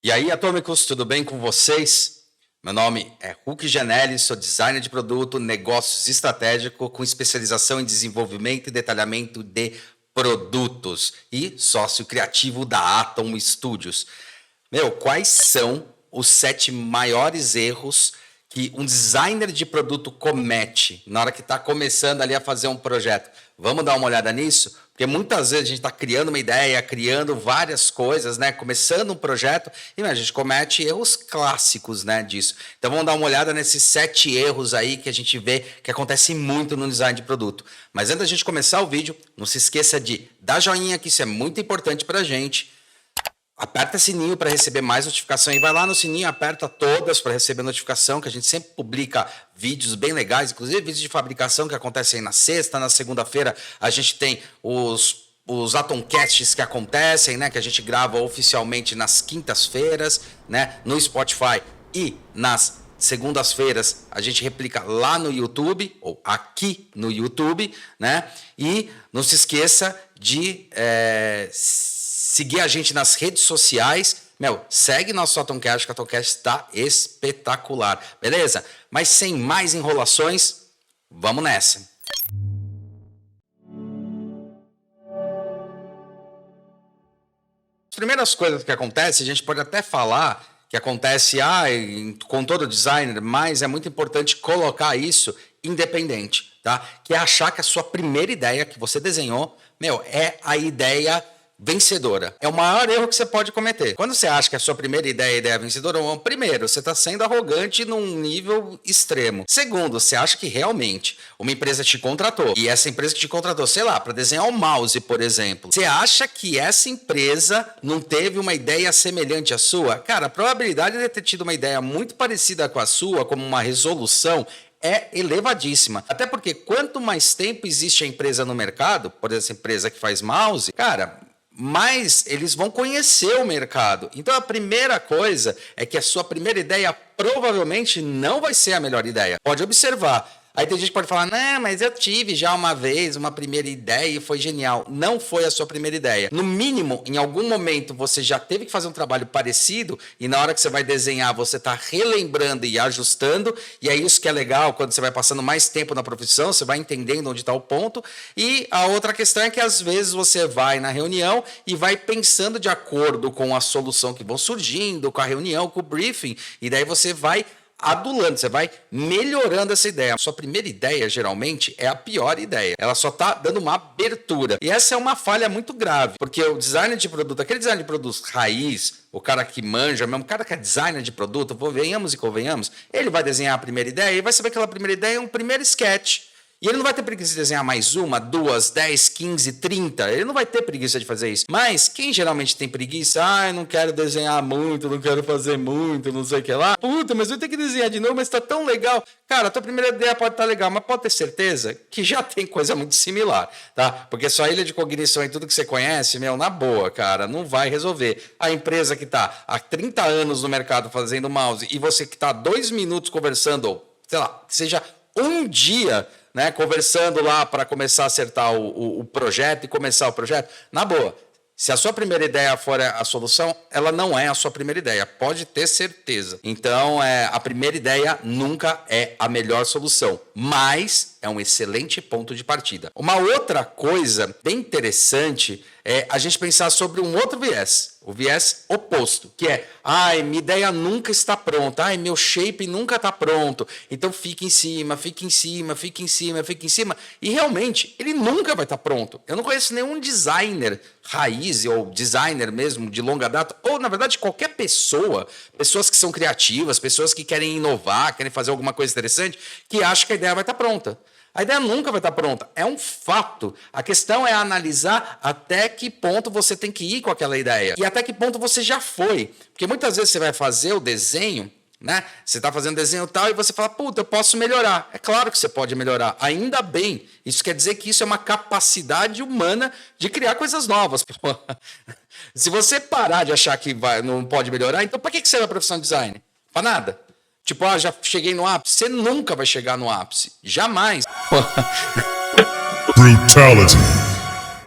E aí, atômicos, tudo bem com vocês? Meu nome é Hulk Janelli, sou designer de produto, negócios estratégico com especialização em desenvolvimento e detalhamento de produtos e sócio criativo da Atom Studios. Quais são os 7 maiores erros que um designer de produto comete na hora que está começando ali a fazer um projeto? Vamos dar uma olhada nisso? Porque muitas vezes a gente está criando uma ideia, criando várias coisas, né? Começando um projeto e a gente comete erros clássicos, né, disso. Então vamos dar uma olhada nesses 7 erros aí que a gente vê que acontecem muito no design de produto. Mas antes da gente começar o vídeo, não se esqueça de dar joinha, que isso é muito importante para a gente. Aperta o sininho para receber mais notificação e vai lá no sininho, aperta todas para receber notificação, que a gente sempre publica vídeos bem legais, inclusive vídeos de fabricação que acontecem na sexta, na segunda-feira a gente tem os Atomcasts que acontecem, né, que a gente grava oficialmente nas quintas-feiras, né, no Spotify, e nas segundas-feiras a gente replica lá no YouTube, ou aqui no YouTube, né? E não se esqueça de seguir a gente nas redes sociais. Segue nosso Atomcast, que o Atomcast está espetacular, beleza? Mas sem mais enrolações, vamos nessa. As primeiras coisas que acontecem, a gente pode até falar que acontece com todo designer, mas é muito importante colocar isso independente, tá? Que é achar que a sua primeira ideia que você desenhou, é a ideia vencedora. É o maior erro que você pode cometer. Quando você acha que a sua primeira ideia é a ideia vencedora, primeiro, você está sendo arrogante num nível extremo. Segundo, você acha que realmente uma empresa te contratou, e essa empresa que te contratou, sei lá, para desenhar um mouse, por exemplo, você acha que essa empresa não teve uma ideia semelhante à sua? Cara, a probabilidade de ter tido uma ideia muito parecida com a sua, como uma resolução, é elevadíssima. Até porque quanto mais tempo existe a empresa no mercado, por exemplo, essa empresa que faz mouse, cara, mas eles vão conhecer o mercado. Então a primeira coisa é que a sua primeira ideia provavelmente não vai ser a melhor ideia. Pode observar. Aí tem gente que pode falar, não, mas eu tive já uma vez uma primeira ideia e foi genial. Não foi a sua primeira ideia. No mínimo, em algum momento, você já teve que fazer um trabalho parecido e na hora que você vai desenhar, você está relembrando e ajustando. E é isso que é legal, quando você vai passando mais tempo na profissão, você vai entendendo onde está o ponto. E a outra questão é que às vezes você vai na reunião e vai pensando de acordo com a solução que vão surgindo, com a reunião, com o briefing, e daí você vai adulando, você vai melhorando essa ideia. A sua primeira ideia, geralmente, é a pior ideia. Ela só está dando uma abertura. E essa é uma falha muito grave, porque o designer de produto, aquele designer de produto raiz, o cara que manja mesmo, o cara que é designer de produto, venhamos e convenhamos, ele vai desenhar a primeira ideia e vai saber que aquela primeira ideia é um primeiro sketch. E ele não vai ter preguiça de desenhar mais uma, 2, 10, 15, 30. Ele não vai ter preguiça de fazer isso. Mas quem geralmente tem preguiça, eu não quero desenhar muito, não quero fazer muito, não sei o que lá. Puta, mas eu tenho que desenhar de novo, mas tá tão legal. Cara, a tua primeira ideia pode estar legal, mas pode ter certeza que já tem coisa muito similar, tá? Porque sua ilha de cognição e tudo que você conhece, na boa, cara, não vai resolver. A empresa que tá há 30 anos no mercado fazendo mouse e você que tá 2 minutos conversando, ou, sei lá, que seja um dia, né, conversando lá para começar a acertar o projeto e começar o projeto, na boa, se a sua primeira ideia for a solução, ela não é a sua primeira ideia, pode ter certeza. Então, a primeira ideia nunca é a melhor solução, mas é um excelente ponto de partida. Uma outra coisa bem interessante é a gente pensar sobre um outro viés, o viés oposto, que é, minha ideia nunca está pronta, meu shape nunca está pronto, então fica em cima, fica em cima, fica em cima, fica em cima, e realmente, ele nunca vai estar pronto. Eu não conheço nenhum designer raiz, ou designer mesmo, de longa data, ou, na verdade, qualquer pessoas que são criativas, pessoas que querem inovar, querem fazer alguma coisa interessante, que acham que a ideia vai estar pronta. A ideia nunca vai estar pronta, é um fato. A questão é analisar até que ponto você tem que ir com aquela ideia e até que ponto você já foi. Porque muitas vezes você vai fazer o desenho, né? Você está fazendo desenho tal e você fala, puta, eu posso melhorar. É claro que você pode melhorar, ainda bem. Isso quer dizer que isso é uma capacidade humana de criar coisas novas. Se você parar de achar que não pode melhorar, então para que você vai para a profissão de design? Para nada. Tipo, já cheguei no ápice. Você nunca vai chegar no ápice. Jamais. Brutality.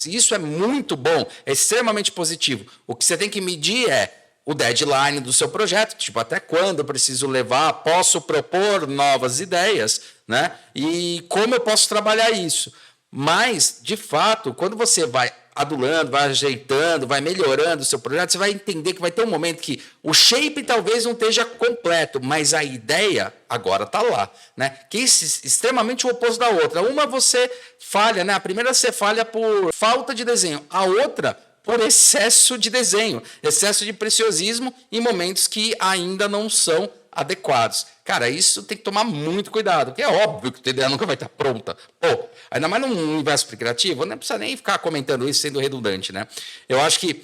Isso é muito bom, é extremamente positivo. O que você tem que medir é o deadline do seu projeto, tipo, até quando eu preciso levar, posso propor novas ideias, né? E como eu posso trabalhar isso. Mas, de fato, quando você vai adulando, vai ajeitando, vai melhorando o seu projeto, você vai entender que vai ter um momento que o shape talvez não esteja completo, mas a ideia agora está lá, né? Que é extremamente o oposto da outra. Uma você falha, né? A primeira você falha por falta de desenho, a outra por excesso de desenho, excesso de preciosismo em momentos que ainda não são adequados. Cara, isso tem que tomar muito cuidado, porque é óbvio que a tua ideia nunca vai estar pronta. Pô, ainda mais num universo criativo, não precisa nem ficar comentando isso sendo redundante, né? Eu acho que,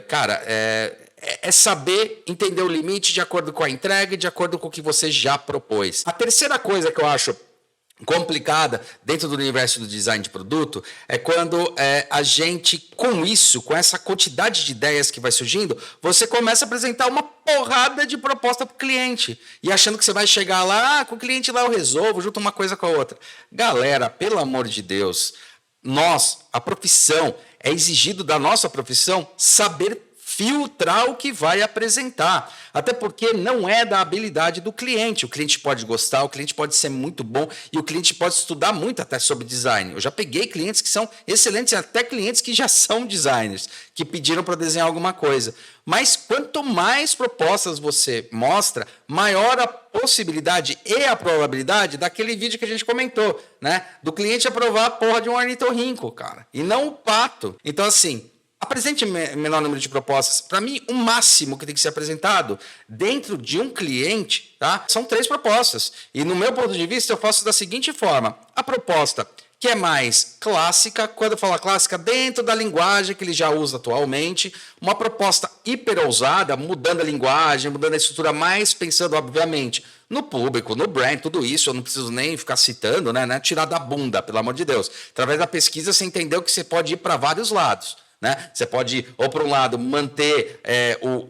cara, é saber entender o limite de acordo com a entrega e de acordo com o que você já propôs. A terceira coisa que eu acho complicada dentro do universo do design de produto é quando a gente, com isso, com essa quantidade de ideias que vai surgindo, você começa a apresentar uma porrada de proposta para o cliente e achando que você vai chegar lá, com o cliente lá eu resolvo, junto uma coisa com a outra. Galera, pelo amor de Deus, a profissão, é exigido da nossa profissão saber filtrar o que vai apresentar. Até porque não é da habilidade do cliente. O cliente pode gostar, o cliente pode ser muito bom e o cliente pode estudar muito até sobre design. Eu já peguei clientes que são excelentes, até clientes que já são designers, que pediram para desenhar alguma coisa. Mas quanto mais propostas você mostra, maior a possibilidade e a probabilidade daquele vídeo que a gente comentou, né? Do cliente aprovar a porra de um ornitorrinco, cara, e não o pato. Então, assim, apresente menor número de propostas. Para mim, o máximo que tem que ser apresentado dentro de um cliente, tá? São 3 propostas. E no meu ponto de vista, eu faço da seguinte forma. A proposta que é mais clássica, quando eu falo clássica, dentro da linguagem que ele já usa atualmente, uma proposta hiper ousada, mudando a linguagem, mudando a estrutura, mais pensando, obviamente, no público, no brand, tudo isso, eu não preciso nem ficar citando, né? Tirar da bunda, pelo amor de Deus. Através da pesquisa, você entendeu que você pode ir para vários lados. Né? Você pode, ou por um lado, manter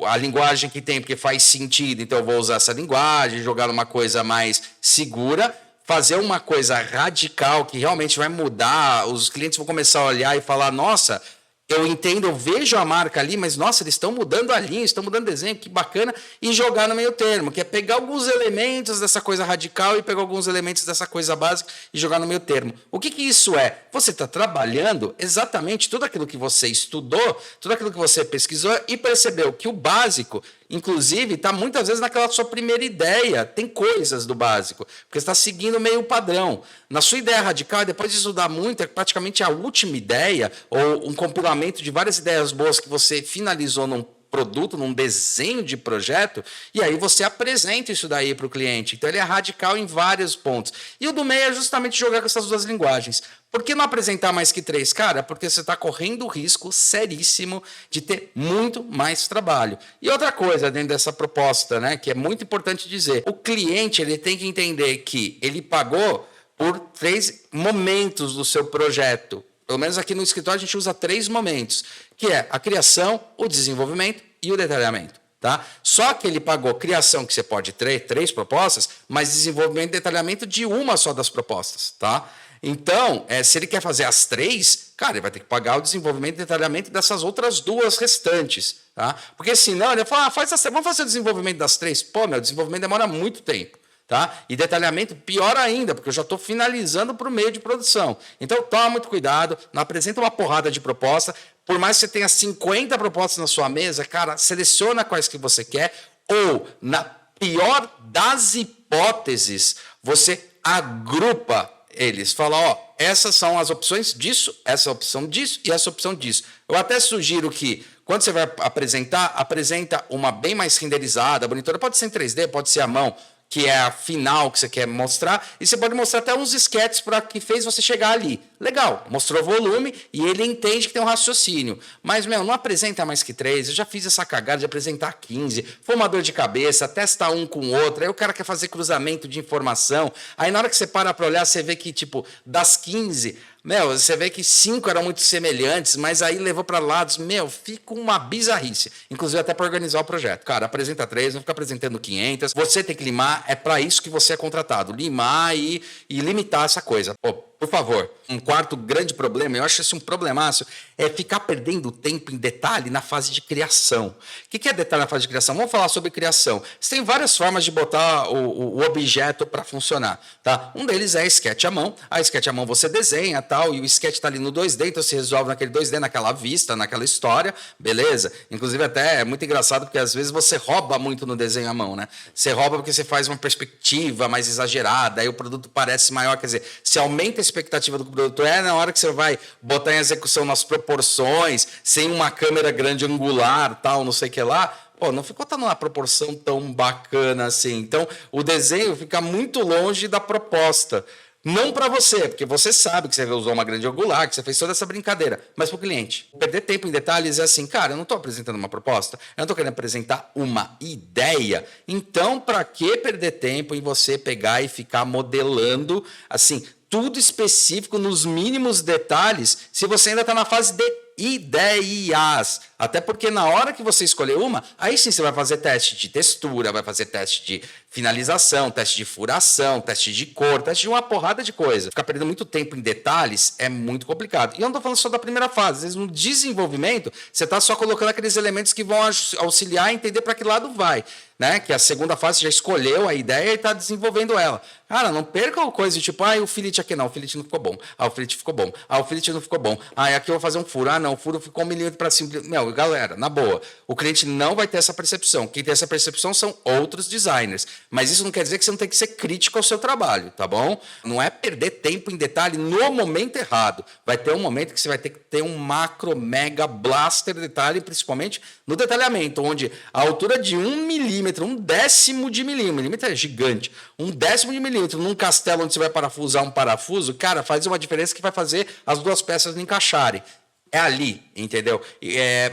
a linguagem que tem, porque faz sentido, então eu vou usar essa linguagem, jogar numa coisa mais segura, fazer uma coisa radical que realmente vai mudar, os clientes vão começar a olhar e falar, nossa, eu entendo, eu vejo a marca ali, mas nossa, eles estão mudando a linha, estão mudando o desenho, que bacana, e jogar no meio termo, que é pegar alguns elementos dessa coisa radical e pegar alguns elementos dessa coisa básica e jogar no meio termo. O que isso é? Você está trabalhando exatamente tudo aquilo que você estudou, tudo aquilo que você pesquisou e percebeu que o básico, inclusive, está muitas vezes naquela sua primeira ideia. Tem coisas do básico, porque você está seguindo meio padrão. Na sua ideia radical, depois de estudar muito, é praticamente a última ideia, ou um compilamento de várias ideias boas que você finalizou num produto, num desenho de projeto, e aí você apresenta isso daí para o cliente. Então, ele é radical em vários pontos. E o do meio é justamente jogar com essas 2 linguagens. Por que não apresentar mais que 3? Cara, porque você está correndo o risco seríssimo de ter muito mais trabalho. E outra coisa dentro dessa proposta, né, que é muito importante dizer, o cliente ele tem que entender que ele pagou por 3 momentos do seu projeto. Pelo menos aqui no escritório a gente usa 3 momentos, que é a criação, o desenvolvimento e o detalhamento. Tá? Só que ele pagou criação, que você pode ter 3 propostas, mas desenvolvimento e detalhamento de uma só das propostas. Tá? Então, se ele quer fazer as 3, cara, ele vai ter que pagar o desenvolvimento e detalhamento dessas outras 2 restantes. Tá? Porque senão ele fala, vamos fazer o desenvolvimento das 3. Pô, meu desenvolvimento demora muito tempo. Tá? E detalhamento, pior ainda, porque eu já estou finalizando para o meio de produção. Então, toma muito cuidado, não apresenta uma porrada de proposta. Por mais que você tenha 50 propostas na sua mesa, cara, seleciona quais que você quer, ou, na pior das hipóteses, você agrupa eles. Fala, ó, essas são as opções disso, essa opção disso e essa opção disso. Eu até sugiro que, quando você vai apresentar, apresenta uma bem mais renderizada, bonitona, pode ser em 3D, pode ser à mão, que é a final que você quer mostrar, e você pode mostrar até uns esquetes para que fez você chegar ali. Legal, mostrou volume e ele entende que tem um raciocínio. Mas, não apresenta mais que 3, eu já fiz essa cagada de apresentar 15, foi uma dor de cabeça, testa um com o outro, aí o cara quer fazer cruzamento de informação, aí na hora que você para olhar, você vê que, tipo, das 15... você vê que 5 eram muito semelhantes, mas aí levou para lados. Fica uma bizarrice. Inclusive até para organizar o projeto. Cara, apresenta 3, não fica apresentando 500. Você tem que limar, é para isso que você é contratado. Limar e limitar essa coisa. Pô, por favor, quarto grande problema, eu acho esse um problemaço, é ficar perdendo tempo em detalhe na fase de criação. O que é detalhe na fase de criação? Vamos falar sobre criação. Você tem várias formas de botar o objeto para funcionar. Tá? Um deles é a sketch à mão. A sketch à mão você desenha tal, e o sketch está ali no 2D, então você resolve naquele 2D, naquela vista, naquela história, beleza? Inclusive até é muito engraçado, porque às vezes você rouba muito no desenho à mão, né? Você rouba porque você faz uma perspectiva mais exagerada, aí o produto parece maior, quer dizer, se aumenta a expectativa do que o produto na hora que você vai botar em execução nas proporções, sem uma câmera grande angular, tal, não sei o que lá, pô, não ficou numa proporção tão bacana assim. Então, o desenho fica muito longe da proposta. Não para você, porque você sabe que você usou uma grande angular, que você fez toda essa brincadeira. Mas para o cliente, perder tempo em detalhes é assim, cara, eu não estou apresentando uma proposta, eu não estou querendo apresentar uma ideia. Então, para que perder tempo em você pegar e ficar modelando, assim, tudo específico nos mínimos detalhes, se você ainda está na fase de ideias? Até porque na hora que você escolher uma, aí sim você vai fazer teste de textura, vai fazer teste de finalização, teste de furação, teste de cor, teste de uma porrada de coisa. Ficar perdendo muito tempo em detalhes é muito complicado. E eu não estou falando só da primeira fase. Às vezes no desenvolvimento, você está só colocando aqueles elementos que vão auxiliar a entender para que lado vai. Né? Que a segunda fase já escolheu a ideia e está desenvolvendo ela. Cara, não perca a coisa de tipo, o fillet aqui não, o fillet não ficou bom. O fillet ficou bom. O fillet não ficou bom. Aqui eu vou fazer um furo. Não, o furo ficou 1 milímetro para cima. Não, galera, na boa, o cliente não vai ter essa percepção. Quem tem essa percepção são outros designers. Mas isso não quer dizer que você não tem que ser crítico ao seu trabalho, tá bom? Não é perder tempo em detalhe no momento errado. Vai ter um momento que você vai ter que ter um macro, mega, blaster detalhe, principalmente no detalhamento, onde a altura de 1 milímetro, 1/10 de milímetro é gigante, 1/10 de milímetro num castelo onde você vai parafusar um parafuso, cara, faz uma diferença que vai fazer as duas peças encaixarem. É ali, entendeu?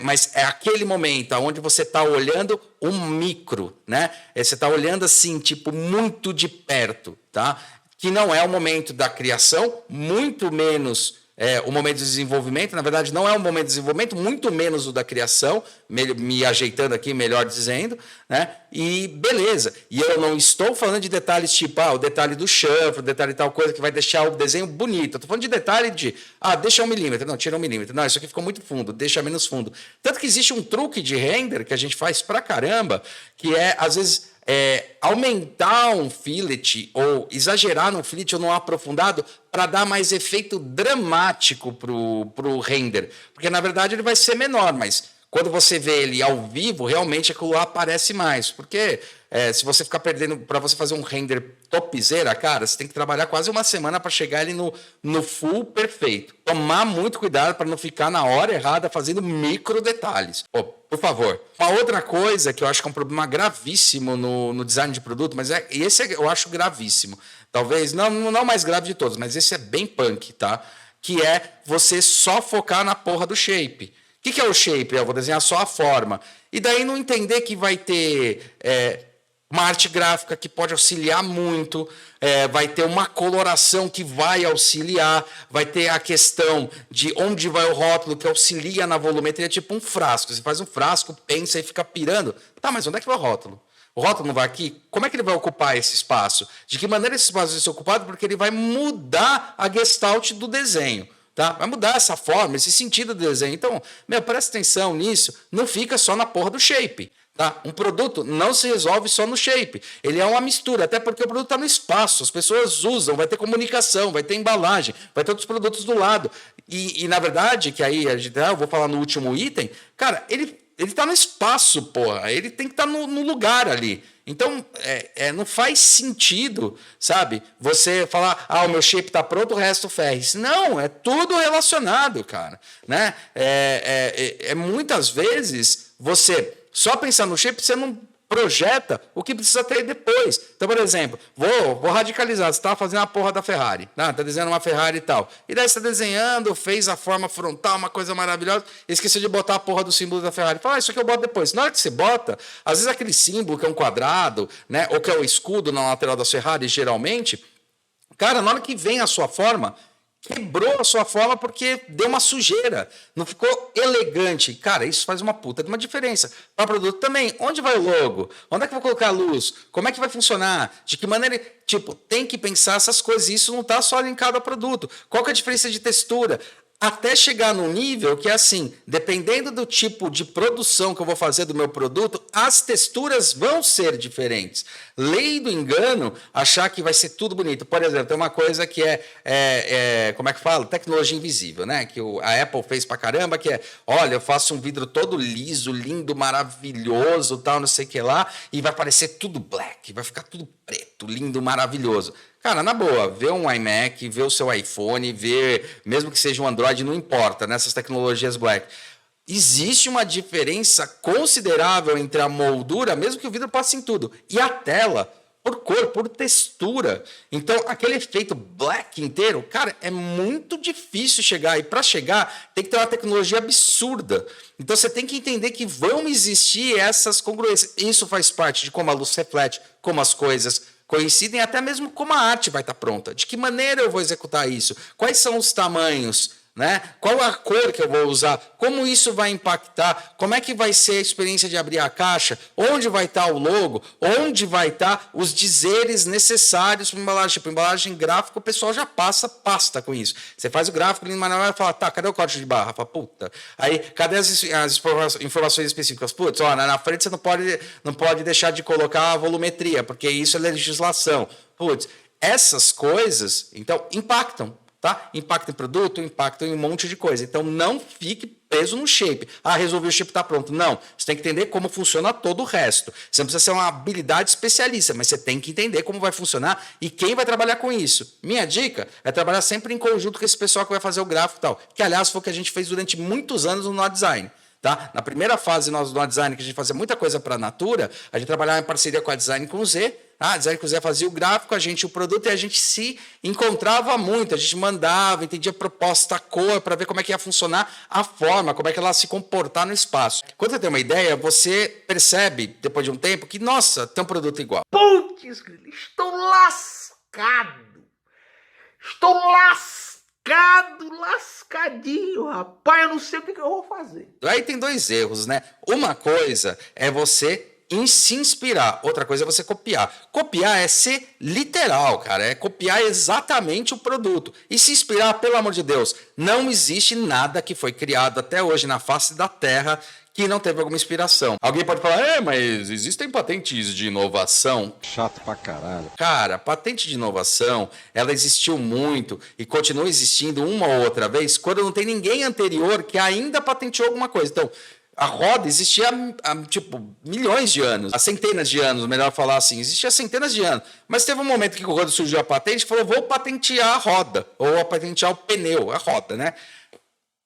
Mas é aquele momento onde você está olhando um micro, né? Você está olhando assim, tipo, muito de perto, tá? Que não é o momento da criação, muito menos o momento de desenvolvimento. Na verdade, não é o momento de desenvolvimento, muito menos o da criação, me ajeitando aqui, melhor dizendo, né? E beleza. E eu não estou falando de detalhes tipo, o detalhe do chanfre, o detalhe de tal coisa que vai deixar o desenho bonito. Eu estou falando de detalhe de, deixa 1 milímetro. Não, tira 1 milímetro. Não, isso aqui ficou muito fundo, deixa menos fundo. Tanto que existe um truque de render que a gente faz pra caramba, que é, às vezes, aumentar um fillet ou exagerar num fillet ou num aprofundado para dar mais efeito dramático pro render. Porque, na verdade, ele vai ser menor, mas quando você vê ele ao vivo, realmente aquilo lá aparece mais. Porque se você ficar perdendo, para você fazer um render topzera, cara, você tem que trabalhar quase uma semana para chegar ele no full perfeito. Tomar muito cuidado para não ficar na hora errada fazendo micro detalhes. Por favor. Uma outra coisa que eu acho que é um problema gravíssimo no design de produto, mas esse eu acho gravíssimo. Talvez, não o mais grave de todos, mas esse é bem punk, tá? Que é você só focar na porra do shape. O que é o shape? Eu vou desenhar só a forma. E daí não entender que vai ter uma arte gráfica que pode auxiliar muito, vai ter uma coloração que vai auxiliar, vai ter a questão de onde vai o rótulo que auxilia na volumetria, tipo um frasco. Você faz um frasco, pensa e fica pirando. Tá, mas onde é que vai o rótulo? O rótulo não vai aqui? Como é que ele vai ocupar esse espaço? De que maneira esse espaço vai ser ocupado? Porque ele vai mudar a gestalt do desenho. Tá? Vai mudar essa forma, esse sentido do desenho. Então, presta atenção nisso. Não fica só na porra do shape. Tá? Um produto não se resolve só no shape. Ele é uma mistura, até porque o produto está no espaço. As pessoas usam, vai ter comunicação, vai ter embalagem, vai ter outros produtos do lado. E na verdade, que aí eu vou falar no último item, cara, ele está no espaço, porra. Ele tem que estar no lugar ali. Então, não faz sentido, sabe? Você falar, o meu shape está pronto, o resto ferre. Não, é tudo relacionado, cara. Né? Muitas vezes, você só pensar no shape, você não projeta o que precisa ter depois. Então, por exemplo, vou radicalizar. Você estava fazendo a porra da Ferrari. Está desenhando uma Ferrari e tal. E daí você está desenhando, fez a forma frontal, uma coisa maravilhosa, esqueceu de botar a porra do símbolo da Ferrari. Fala, isso aqui eu boto depois. Na hora que você bota, às vezes aquele símbolo que é um quadrado, né, ou que é o escudo na lateral da Ferrari, geralmente, cara, na hora que vem a sua forma, quebrou a sua forma porque deu uma sujeira, não ficou elegante. Cara, isso faz uma puta de uma diferença. Para o produto também, onde vai o logo? Onde é que eu vou colocar a luz? Como é que vai funcionar? De que maneira... Tipo, tem que pensar essas coisas. Isso não está só linkado ao produto. Qual que é a diferença de textura? Até chegar num nível que é assim, dependendo do tipo de produção que eu vou fazer do meu produto, as texturas vão ser diferentes. Lei do engano, achar que vai ser tudo bonito. Por exemplo, tem uma coisa que como é que fala? Tecnologia invisível, né? Que a Apple fez pra caramba, que é, olha, eu faço um vidro todo liso, lindo, maravilhoso, tal, não sei o que lá, e vai parecer tudo black, vai ficar tudo preto, lindo, maravilhoso. Cara, na boa, vê um iMac, vê o seu iPhone, vê, mesmo que seja um Android, não importa, nessas tecnologias black. Existe uma diferença considerável entre a moldura, mesmo que o vidro passe em tudo, e a tela, por cor, por textura. Então, aquele efeito black inteiro, cara, é muito difícil chegar. E para chegar, tem que ter uma tecnologia absurda. Então, você tem que entender que vão existir essas congruências. Isso faz parte de como a luz reflete, como as coisas coincidem, até mesmo como a arte vai estar pronta. De que maneira eu vou executar isso? Quais são os tamanhos? Né? Qual a cor que eu vou usar? Como isso vai impactar? Como é que vai ser a experiência de abrir a caixa? Onde vai estar o logo? Onde vai estar os dizeres necessários para embalagem? Tipo, embalagem gráfica, o pessoal já passa pasta com isso. Você faz o gráfico, ele vai falar, tá, cadê o código de barra? Fala, puta. Aí, cadê as informações específicas? Putz, ó, na frente você não pode deixar de colocar a volumetria, porque isso é legislação. Putz, essas coisas, então, impactam. Tá? Impacta em produto, impacta em um monte de coisa. Então, não fique preso no shape. Ah, resolvi o shape, está pronto. Não. Você tem que entender como funciona todo o resto. Você não precisa ser uma habilidade especialista, mas você tem que entender como vai funcionar e quem vai trabalhar com isso. Minha dica é trabalhar sempre em conjunto com esse pessoal que vai fazer o gráfico e tal. Que, aliás, foi o que a gente fez durante muitos anos no No Design. Tá? Na primeira fase do No Design, que a gente fazia muita coisa para a Natura, a gente trabalhava em parceria com a Design com Z. A Design com Z fazia o gráfico, a gente o produto, e a gente se encontrava muito. A gente mandava, entendia a proposta, a cor, para ver como é que ia funcionar a forma, como é que ela ia se comportar no espaço. Quando você tem uma ideia, você percebe, depois de um tempo, que, nossa, tem um produto igual. Putz, estou lascado. Estou lascadinho, rapaz. Eu não sei o que eu vou fazer. Aí tem dois erros, né? Uma coisa é você se inspirar, outra coisa é você copiar. Copiar é ser literal, cara, é copiar exatamente o produto. E se inspirar, pelo amor de Deus, não existe nada que foi criado até hoje na face da Terra que não teve alguma inspiração. Alguém pode falar, mas existem patentes de inovação? Chato pra caralho. Cara, patente de inovação, ela existiu muito e continua existindo uma ou outra vez quando não tem ninguém anterior que ainda patenteou alguma coisa. Então, a roda existia há, tipo, milhões de anos, há centenas de anos, melhor falar assim, existia há centenas de anos. Mas teve um momento que quando surgiu a patente, falou, vou patentear a roda, ou a patentear o pneu, a roda, né?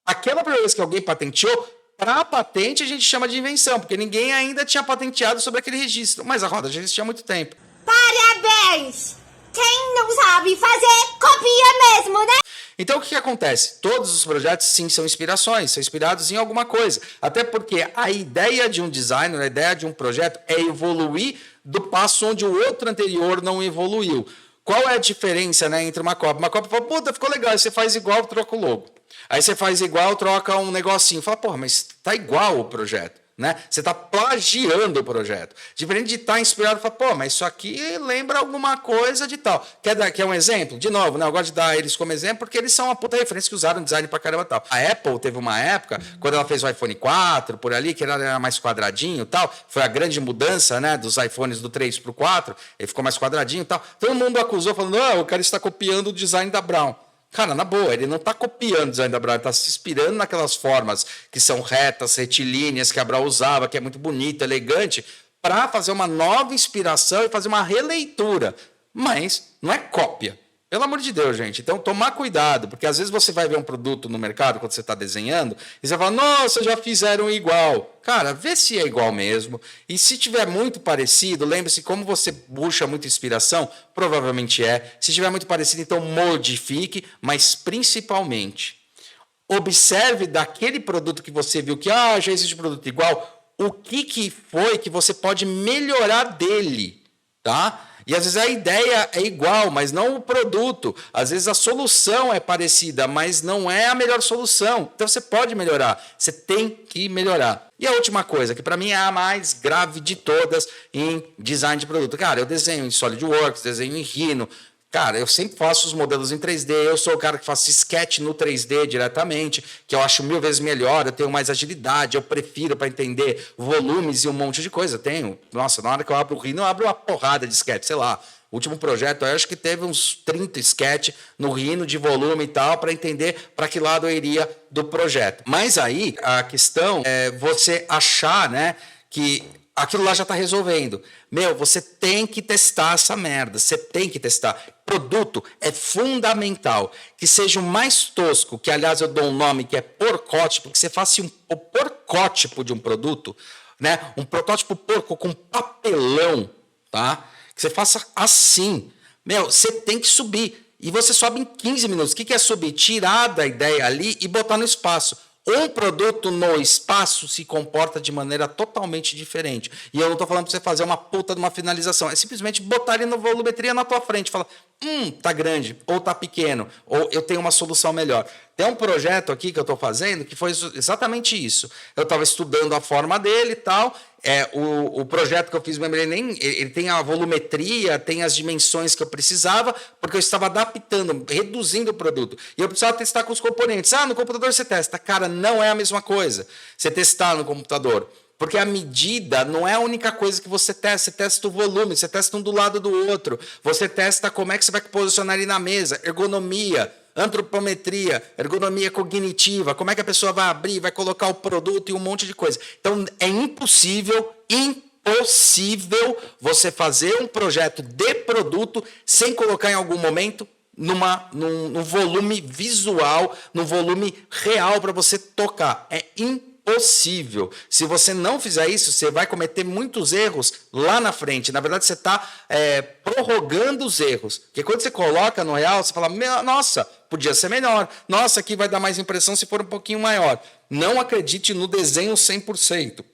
Aquela primeira vez que alguém patenteou, para a patente a gente chama de invenção, porque ninguém ainda tinha patenteado sobre aquele registro, mas a roda já existia há muito tempo. Parabéns! Quem não sabe fazer, copia mesmo, né? Então, o que acontece? Todos os projetos, sim, são inspirações, são inspirados em alguma coisa. Até porque a ideia de um designer, a ideia de um projeto é evoluir do passo onde o outro anterior não evoluiu. Qual é a diferença, né, entre uma cópia? Uma cópia fala, puta, ficou legal, aí você faz igual, troca o logo. Aí você faz igual, troca um negocinho. Fala, porra, mas tá igual o projeto. Né? Você está plagiando o projeto. Diferente de estar inspirado, fala, pô, mas isso aqui lembra alguma coisa de tal. Quer um exemplo? De novo, né? Eu gosto de dar eles como exemplo porque eles são uma puta referência que usaram design pra caramba e tal. A Apple teve uma época, quando ela fez o iPhone 4, por ali, que ele era mais quadradinho e tal, foi a grande mudança, né, dos iPhones do 3 pro 4, ele ficou mais quadradinho e tal. Todo mundo acusou, falando, o cara está copiando o design da Brown. Cara, na boa, ele não está copiando o design da Brown, ele está se inspirando naquelas formas que são retas, retilíneas, que a Brown usava, que é muito bonita, elegante, para fazer uma nova inspiração e fazer uma releitura. Mas não é cópia. Pelo amor de Deus, gente. Então, tomar cuidado, porque às vezes você vai ver um produto no mercado quando você está desenhando e você fala, nossa, já fizeram igual. Cara, vê se é igual mesmo. E se tiver muito parecido, lembre-se, como você busca muita inspiração, provavelmente é. Se tiver muito parecido, então modifique, mas principalmente, observe daquele produto que você viu que, já existe produto igual, o que foi que você pode melhorar dele, tá? E às vezes a ideia é igual, mas não o produto. Às vezes a solução é parecida, mas não é a melhor solução. Então você pode melhorar, você tem que melhorar. E a última coisa, que para mim é a mais grave de todas em design de produto. Cara, eu desenho em SolidWorks, desenho em Rhino. Cara, eu sempre faço os modelos em 3D, eu sou o cara que faço sketch no 3D diretamente, que eu acho 1000 vezes melhor, eu tenho mais agilidade, eu prefiro para entender volumes e um monte de coisa. Eu tenho, nossa, na hora que eu abro o Rhino, eu abro uma porrada de sketch, sei lá. O último projeto, eu acho que teve uns 30 sketch no Rhino de volume e tal, para entender para que lado eu iria do projeto. Mas aí, a questão é você achar, né, que aquilo lá já está resolvendo. Meu, você tem que testar essa merda. Você tem que testar. Produto é fundamental. Que seja o mais tosco, que aliás eu dou um nome que é porcótipo, que você faça o porcótipo de um produto, né? Um protótipo porco com papelão, tá? Que você faça assim. Meu, você tem que subir. E você sobe em 15 minutos. O que é subir? Tirar da ideia ali e botar no espaço. Um produto no espaço se comporta de maneira totalmente diferente. E eu não estou falando para você fazer uma puta de uma finalização. É simplesmente botar ele na volumetria na tua frente. Falar, tá grande, ou tá pequeno, ou eu tenho uma solução melhor. Tem um projeto aqui que eu estou fazendo que foi exatamente isso. Eu estava estudando a forma dele e tal. O projeto que eu fiz, ele tem a volumetria, tem as dimensões que eu precisava, porque eu estava adaptando, reduzindo o produto. E eu precisava testar com os componentes. No computador você testa. Cara, não é a mesma coisa você testar no computador. Porque a medida não é a única coisa que você testa o volume, você testa um do lado do outro, você testa como é que você vai posicionar ele na mesa, ergonomia, antropometria, ergonomia cognitiva, como é que a pessoa vai abrir, vai colocar o produto e um monte de coisa. Então, é impossível você fazer um projeto de produto sem colocar em algum momento num volume visual, num volume real para você tocar. É impossível. Se você não fizer isso, você vai cometer muitos erros lá na frente. Na verdade, você está prorrogando os erros. Porque quando você coloca no real, você fala, nossa, podia ser melhor. Nossa, aqui vai dar mais impressão se for um pouquinho maior. Não acredite no desenho 100%.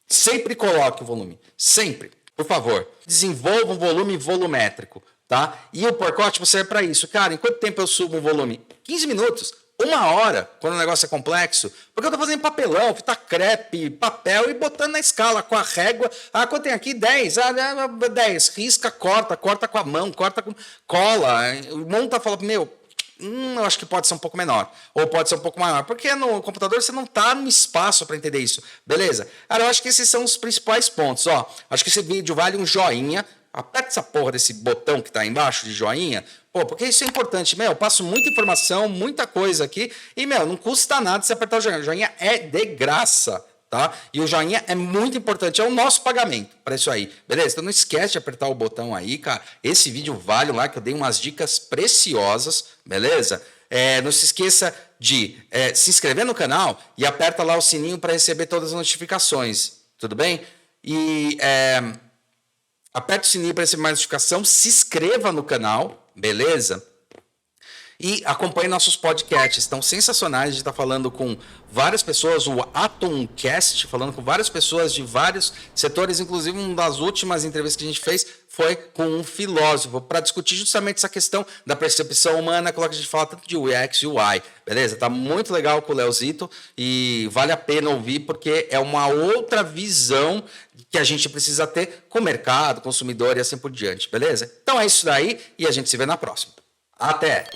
Sempre coloque o volume. Sempre. Por favor, desenvolva um volume volumétrico. Tá? E o porcótipo serve para isso. Cara, em quanto tempo eu subo um volume? 15 minutos. 1 hora, quando o negócio é complexo, porque eu estou fazendo papelão, fita crepe, papel e botando na escala com a régua. Quanto tem aqui? 10. 10. Risca, corta com a mão, corta com cola. O monta e fala, eu acho que pode ser um pouco menor, ou pode ser um pouco maior, porque no computador você não está no espaço para entender isso. Beleza? Cara, eu acho que esses são os principais pontos. Acho que esse vídeo vale um joinha. Aperta essa porra desse botão que está embaixo de joinha, porque isso é importante. Eu passo muita informação, muita coisa aqui, e, não custa nada você apertar o joinha. O joinha é de graça, tá? E o joinha é muito importante, é o nosso pagamento para isso aí, beleza? Então não esquece de apertar o botão aí, cara. Esse vídeo vale lá, que eu dei umas dicas preciosas, beleza? Não se esqueça de se inscrever no canal e aperta lá o sininho para receber todas as notificações, tudo bem? E... aperte o sininho para receber mais notificação, se inscreva no canal, beleza? E acompanhe nossos podcasts, estão sensacionais. A gente está falando com várias pessoas, o Atomcast, falando com várias pessoas de vários setores, inclusive uma das últimas entrevistas que a gente fez foi com um filósofo, para discutir justamente essa questão da percepção humana, que a gente fala tanto de UX e UI, beleza? Tá muito legal com o Leozito e vale a pena ouvir, porque é uma outra visão que a gente precisa ter com o mercado, consumidor e assim por diante, beleza? Então é isso daí e a gente se vê na próxima. Até!